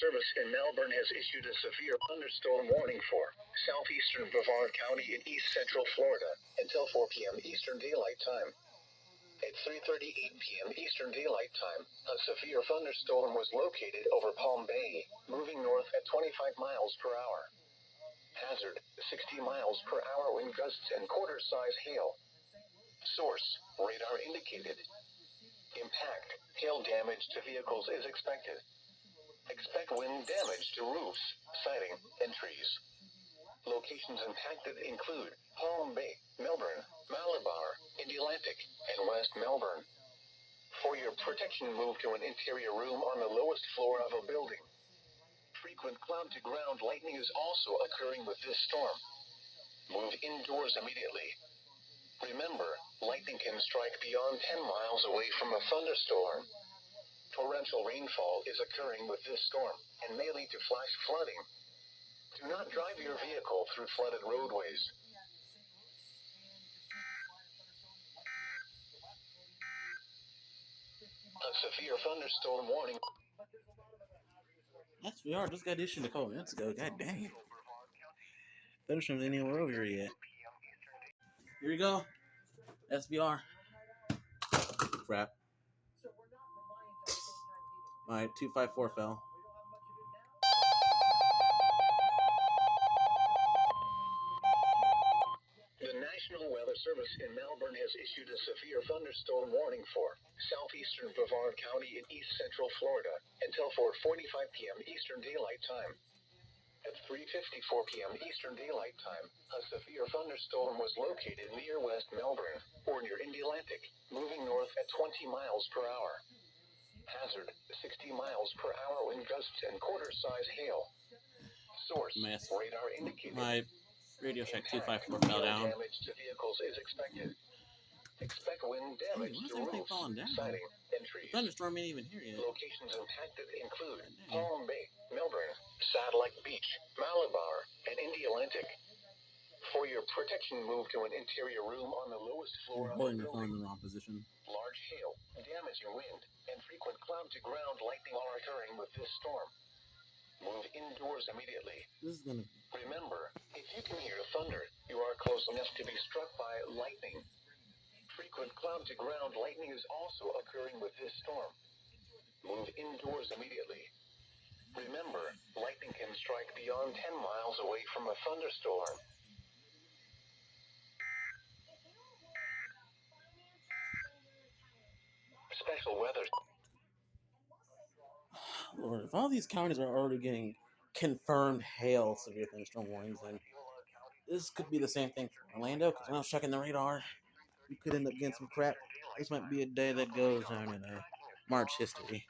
Service in Melbourne has issued a severe thunderstorm warning for southeastern Brevard County in east central Florida until 4 p.m. Eastern Daylight Time. At 3:38 p.m. Eastern Daylight Time, a severe thunderstorm was located over Palm Bay, moving north at 25 miles per hour. Hazard, 60 miles per hour wind gusts and quarter-size hail. Source, radar indicated. Impact, hail damage to vehicles is expected. Expect wind damage to roofs, siding, and trees. Locations impacted include Palm Bay, Melbourne, Malabar, Indialantic, and West Melbourne. For your protection, move to an interior room on the lowest floor of a building. Frequent cloud-to-ground lightning is also occurring with this storm. Move indoors immediately. Remember, lightning can strike beyond 10 miles away from a thunderstorm. Torrential rainfall is occurring with this storm and may lead to flash flooding. Do not drive your vehicle through flooded roadways. A severe thunderstorm warning. SVR just got issued a couple minutes ago. God dang it. Thunderstorms ain't anywhere over here yet. Here we go. SVR. Crap. My 254 fell. The National Weather Service in Melbourne has issued a severe thunderstorm warning for southeastern Brevard County in east central Florida until 4:45 p.m. Eastern Daylight Time. At 3:54 p.m. Eastern Daylight Time, a severe thunderstorm was located near West Melbourne, or near Indialantic, moving north at 20 miles per hour. Hazard, 60 miles per hour wind gusts and quarter-size hail. Source, radar indicated. My Radio Shack 254 fell down. Damage to vehicles is expected. Expect wind damage to roofs, siding, and trees. The thunderstorm ain't even here yet. Locations impacted include Palm Bay, Melbourne, Satellite Beach, Malabar, and Indialantic. For your protection, move to an interior room on the lowest floor of the Holding the phone in the wrong position. Large hail, damaging wind, and frequent cloud-to-ground lightning are occurring with this storm. Move indoors immediately. This is gonna. Remember, if you can hear thunder, you are close enough to be struck by lightning. Frequent cloud-to-ground lightning is also occurring with this storm. Move indoors immediately. Remember, lightning can strike beyond 10 miles away from a thunderstorm. Special weather. Lord, if all these counties are already getting confirmed hail severe thunderstorm warnings, then this could be the same thing for Orlando. Because when I was checking the radar, we could end up getting some crap. This might be a day that goes down in March history.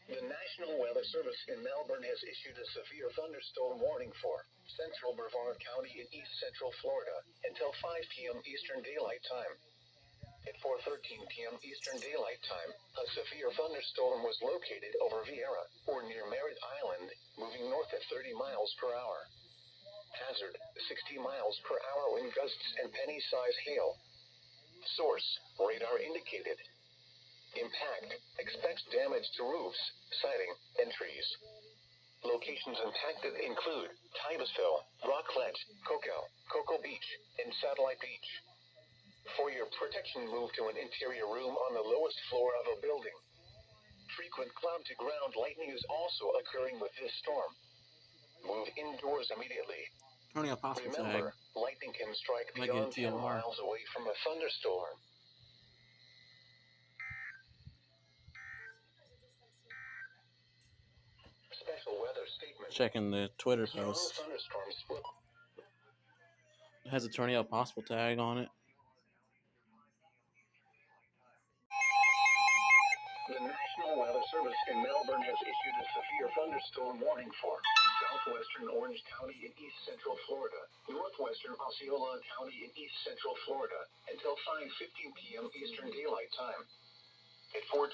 The National Weather Service in Melbourne has issued a severe thunderstorm warning for central Brevard County in east central Florida until 5 p.m. Eastern Daylight Time. At 4:13 p.m. Eastern Daylight Time, a severe thunderstorm was located over Vieira, or near Merritt Island, moving north at 30 miles per hour. Hazard, 60 miles per hour wind gusts and penny-size hail. Source, radar indicated. Impact, expect damage to roofs, siding, and trees. Locations impacted include Titusville, Rockledge, Cocoa Beach, and Satellite Beach. For your protection, move to an interior room on the lowest floor of a building. Frequent cloud-to-ground lightning is also occurring with this storm. Move indoors immediately. Remember, lightning can strike beyond 10 miles away from a thunderstorm. Special weather statement. Checking the Twitter post. It has a tornado possible tag on it. The National Weather Service in Melbourne has issued a severe thunderstorm warning for southwestern Orange County in east central Florida, northwestern Osceola County in east central Florida, until 5:15 p.m. Eastern Daylight Time. At 4:26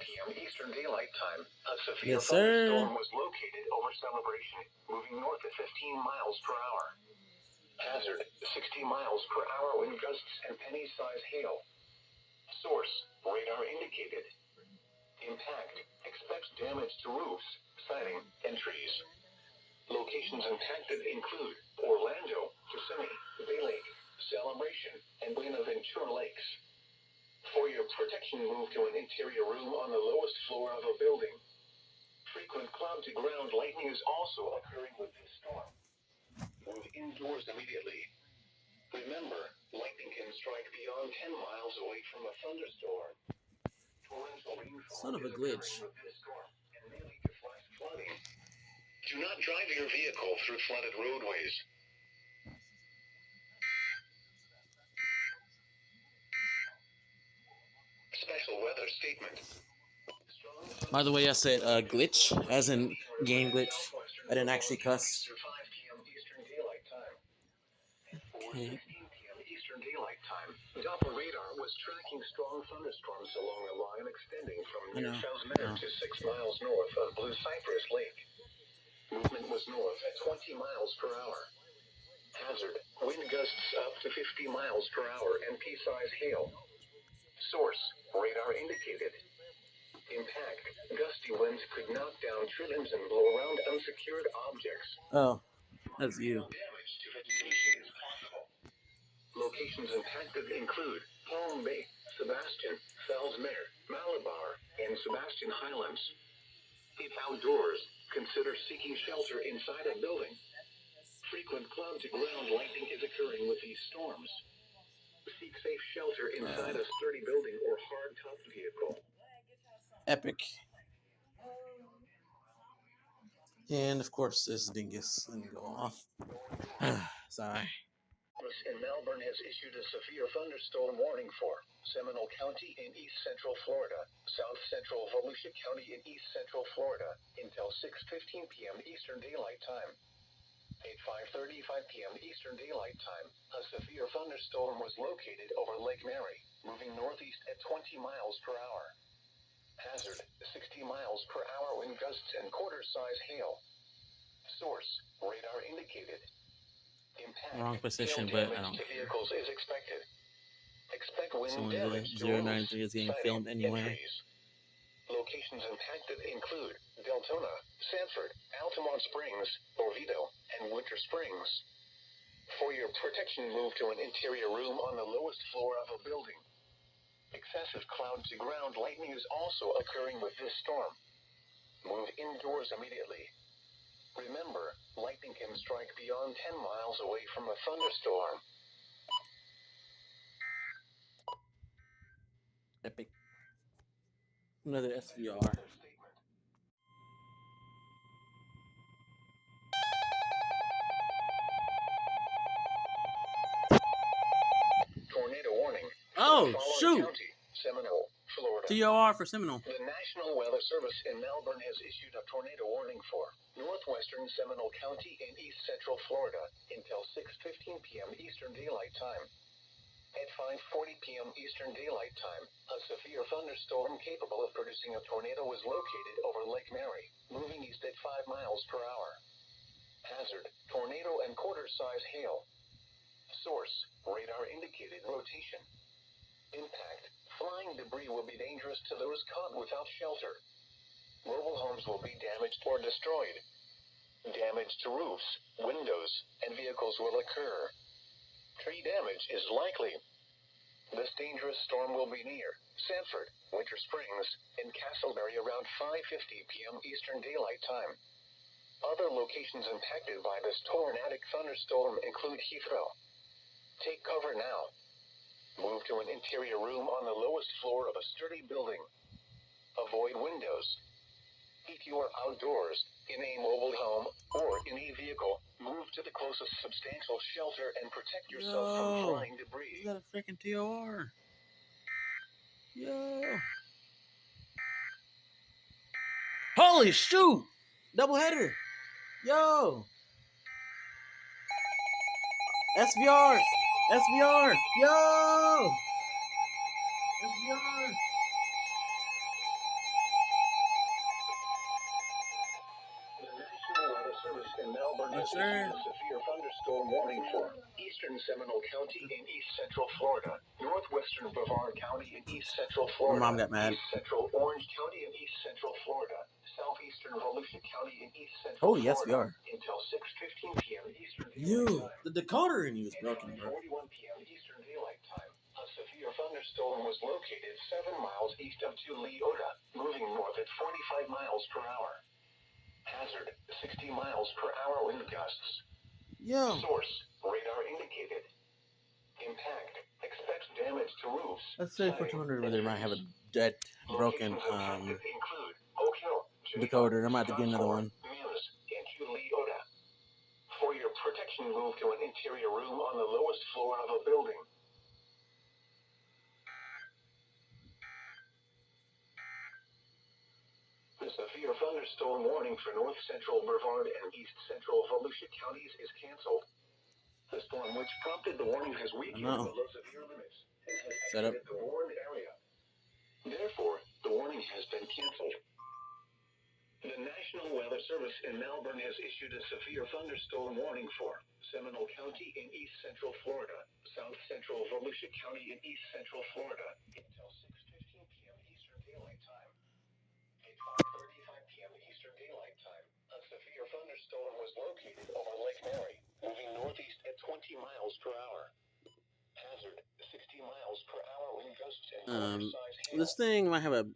p.m. Eastern Daylight Time, a severe thunderstorm was located over Celebration, moving north at 15 miles per hour. Hazard, 60 miles per hour wind gusts and penny-size hail. Source, radar indicated. Impact, expect damage to roofs, siding, and trees. Locations impacted include Orlando, Kissimmee, Bay Lake, Celebration, and Buenaventura Lakes. For your protection, move to an interior room on the lowest floor of a building. Frequent cloud-to-ground lightning is also occurring with this storm. Move indoors immediately. Remember, lightning can strike beyond 10 miles away from a thunderstorm. Torrential rainfall Son of a is glitch. occurring with this storm and may lead to flash flooding. Do not drive your vehicle through flooded roadways. Special weather statement. By the way, I said glitch, as in game glitch. I didn't actually cuss. 5 p.m. Eastern Daylight Time. Okay. 4:16 p.m. Eastern Daylight Time, Doppler radar was tracking strong thunderstorms along a line extending from near Chelsea to 6 miles north of Blue Cypress Lake. Movement was north at 20 miles per hour. Hazard, wind gusts up to 50 miles per hour and pea-size hail. Source, radar indicated. Impact, gusty winds could knock down tree limbs and blow around unsecured objects. Oh, that's you. Damage to vegetation is possible. Locations impacted include Palm Bay, Sebastian, Fellsmere, Malabar, and Sebastian Highlands. If outdoors, consider seeking shelter inside a building. Frequent cloud-to-ground lightning is occurring with these storms. Seek safe shelter inside a sturdy building or hard-topped vehicle. Epic. And of course, this dingus didn't go off. Sigh. In Melbourne has issued a severe thunderstorm warning for Seminole County in east central Florida, south central Volusia County in east central Florida until 6:15 p.m. Eastern Daylight Time. At 5:35 p.m. Eastern Daylight Time, a severe thunderstorm was located over Lake Mary, moving northeast at 20 miles per hour. Hazard, 60 miles per hour wind gusts and quarter-size hail. Source, radar indicated. Impact, Wrong position, hail but I damage don't to care. vehicles is expected. Expect wind So only damage the to roofs, 093 is getting siding, filmed and anyway. trees. Locations impacted include Deltona, Sanford, Altamont Springs, Oviedo, and Winter Springs. For your protection, move to an interior room on the lowest floor of a building. Excessive cloud-to-ground lightning is also occurring with this storm. Move indoors immediately. Remember, lightning can strike beyond 10 miles away from a thunderstorm. Epic. Another SVR. Tornado warning. Oh, shoot! County, Seminole, Florida. TOR for Seminole. The National Weather Service in Melbourne has issued a tornado warning for northwestern Seminole County and east central Florida until 6:15 p.m. Eastern Daylight Time. At 5:40 p.m. Eastern Daylight Time, a severe thunderstorm capable of producing a tornado was located over Lake Mary, moving east at 5 miles per hour. Hazard, tornado and quarter-size hail. Source, radar indicated rotation. Impact, flying debris will be dangerous to those caught without shelter. Mobile homes will be damaged or destroyed. Damage to roofs, windows, and vehicles will occur. Tree damage is likely. This dangerous storm will be near Sanford, Winter Springs, and Castleberry around 5:50 p.m. Eastern Daylight Time. Other locations impacted by this tornadic thunderstorm include Heathrow. Take cover now. Move to an interior room on the lowest floor of a sturdy building. Avoid windows. If you are outdoors, in a mobile home, or in a vehicle, move to the closest substantial shelter and protect yourself from flying debris. Is that a freaking TOR? Yo! Holy shoot! Doubleheader! Yo! SVR! SVR! Yo! SVR! The National Weather Service in Melbourne Melbourne has issued a severe thunderstorm warning for eastern Seminole County in east central Florida, northwestern Brevard County in east central My Florida, mom got mad. east central Orange County in east central Florida, southeastern Volusia County in east central Holy Florida SVR. until 6:15 p.m. Eastern Daylight You, Time. the decoder in you is At broken, bro. 5:41 p.m. Eastern Daylight Time, a severe thunderstorm was located 7 miles east of Leota, moving north at 45 miles per hour. Hazard, 60 miles per hour wind gusts. Yo. Source, radar indicated. Impact, expect damage to roofs. Let's say for 200 they might have a dead, broken Locations include Oak Hill, decoder. I might have to get another one. Mims, and Leota. For your protection, move to an interior room on the lowest floor of a building. The severe thunderstorm warning for north central Brevard and east central Volusia counties is canceled. The storm, which prompted the warning, has weakened below severe limits and has exited the warned area. Therefore, the warning has been canceled. The National Weather Service in Melbourne has issued a severe thunderstorm warning for Seminole County in east central Florida, south central Volusia County in east central Florida until 6:15 p.m. Eastern Daylight Time. At 5:35 p.m. Eastern Daylight Time, a severe thunderstorm was located over Lake Mary, moving northeast at 20 miles per hour. Hazard, 60 miles per hour wind gusts and quarter-size hail. This thing might have a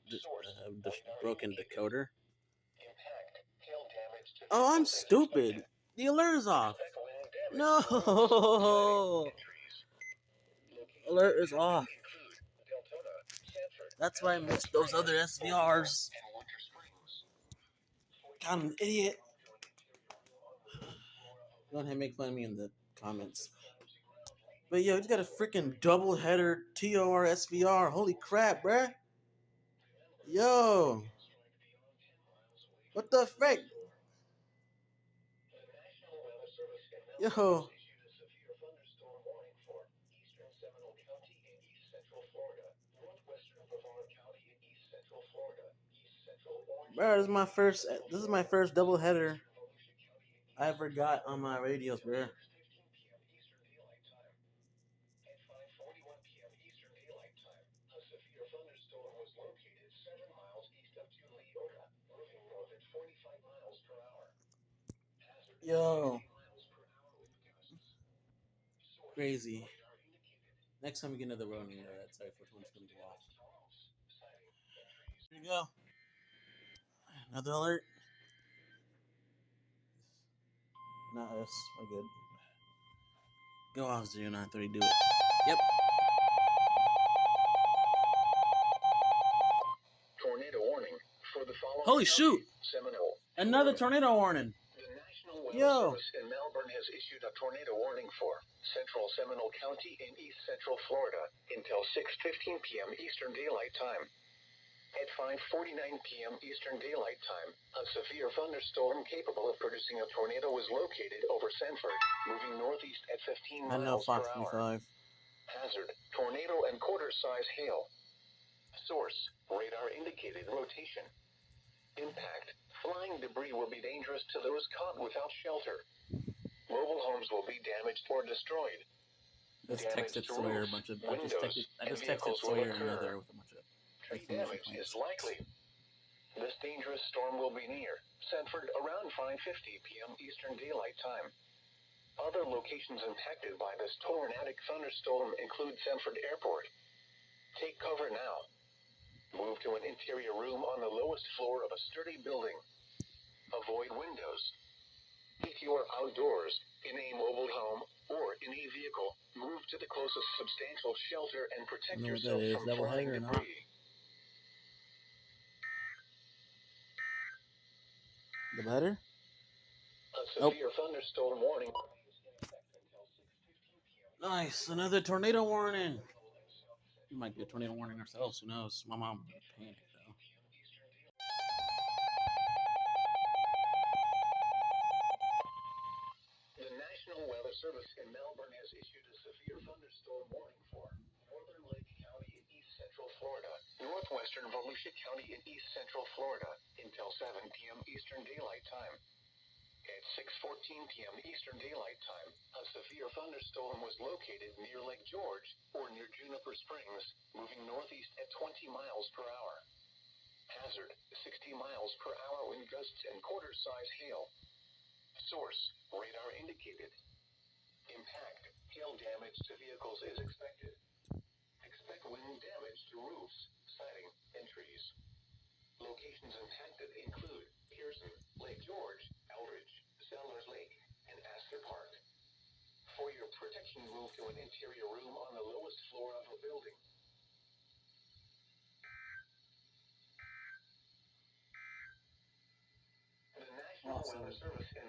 broken decoder. Impact, hail damage to Oh, I'm stupid. The alert is off. No. Alert is off. That's why I missed those other SVRs. God, I'm an idiot. Go ahead and make fun of me in the comments. But yo, he's got a freaking double header TOR SVR. Holy crap, bruh. Yo. What the frick? Yo. Bro, this is my first double header I ever got on my radios, bro. Yo. Crazy. Next time we get another warning, that sorry for one's gonna go off. Here you go. Another alert. Not us. We're good. Go off 093. Do it. Yep. Tornado warning for the following. Holy shoot! Seminole. Another tornado warning. The National Weather Service in Melbourne has issued a tornado warning for central Seminole County in east central Florida until 6:15 p.m. Eastern Daylight Time. At 5:49 p.m. Eastern Daylight Time, a severe thunderstorm capable of producing a tornado was located over Sanford, moving northeast at 15 miles per hour. Hazard, tornado and quarter-size hail. Source, radar indicated rotation. Impact, flying debris will be dangerous to those caught without shelter. Mobile homes will be damaged or destroyed. Just texted Sawyer a bunch of. I just texted Sawyer another with a bunch of. Tree damage is likely. This dangerous storm will be near Sanford around 5:50 p.m. Eastern Daylight Time. Other locations impacted by this tornadic thunderstorm include Sanford Airport. Take cover now. Move to an interior room on the lowest floor of a sturdy building. Avoid windows. If you are outdoors, in a mobile home, or in a vehicle, move to the closest substantial shelter and protect yourself from flying debris. The better? A severe thunderstorm warning. Nice, another tornado warning. We might be a tornado warning ourselves. Who knows? My mom would panic though. The National Weather Service in Melbourne has issued a severe thunderstorm warning for northern Lake County in east central Florida, northwestern Volusia County in east central Florida until 7 p.m. Eastern Daylight Time. At 6:14 p.m. Eastern Daylight Time, a severe thunderstorm was located near Lake George or near Juniper Springs, moving northeast at 20 miles per hour. Hazard, 60 miles per hour wind gusts and quarter-size hail. Source, radar indicated. Impact, hail damage to vehicles is expected. Expect wind damage to roofs, siding, and trees. Locations impacted include Pearson, Lake George, Eldridge, Sellers Lake, and Astor Park. For your protection, move to an interior room on the lowest floor of a building. The National Awesome. Weather Service in